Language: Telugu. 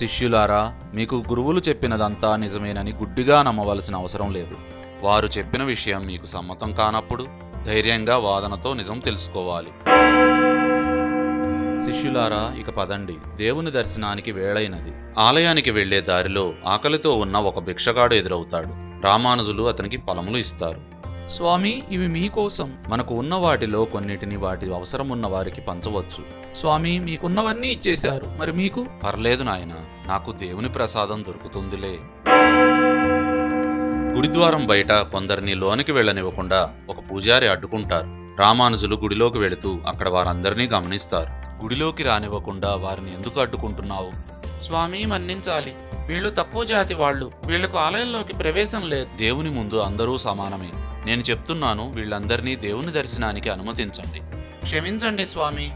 శిష్యులారా, మీకు గురువులు చెప్పినదంతా నిజమేనని గుడ్డిగా నమ్మవలసిన అవసరం లేదు. వారు చెప్పిన విషయం మీకు సమ్మతం కానప్పుడు ధైర్యంగా వాదనతో నిజం తెలుసుకోవాలి. శిష్యులారా, ఇక పదండి, దేవుని దర్శనానికి వేళైనది. ఆలయానికి వెళ్లే దారిలో ఆకలితో ఉన్న ఒక భిక్షగాడు ఎదురవుతాడు. రామానుజులు అతనికి ఫలములు ఇస్తారు. స్వామి, ఇవి మీకోసం. మనకు ఉన్న వాటిలో కొన్నిటిని వాటి అవసరమున్న వారికి పంచవచ్చు. స్వామి, మీకున్నవన్నీ ఇచ్చేశారు, మరి మీకు? పర్లేదు నాయనా, నాకు దేవుని ప్రసాదం దొరుకుతుందిలే. గుడిద్వారం బయట కొందరిని లోనికి వెళ్లనివ్వకుండా ఒక పూజారి అడ్డుకుంటారు. రామానుజులు గుడిలోకి వెళుతూ అక్కడ వారందరినీ గమనిస్తారు. గుడిలోకి రానివ్వకుండా వారిని ఎందుకు అడ్డుకుంటున్నావు? స్వామి, మన్నించాలి, వీళ్ళు తక్కువ జాతి వాళ్ళు, వీళ్లకు ఆలయంలోకి ప్రవేశం లేదు. దేవుని ముందు అందరూ సమానమే. నేను చెప్తున్నాను, వీళ్ళందరినీ దేవుని దర్శనానికి అనుమతించండి. క్షమించండి స్వామి.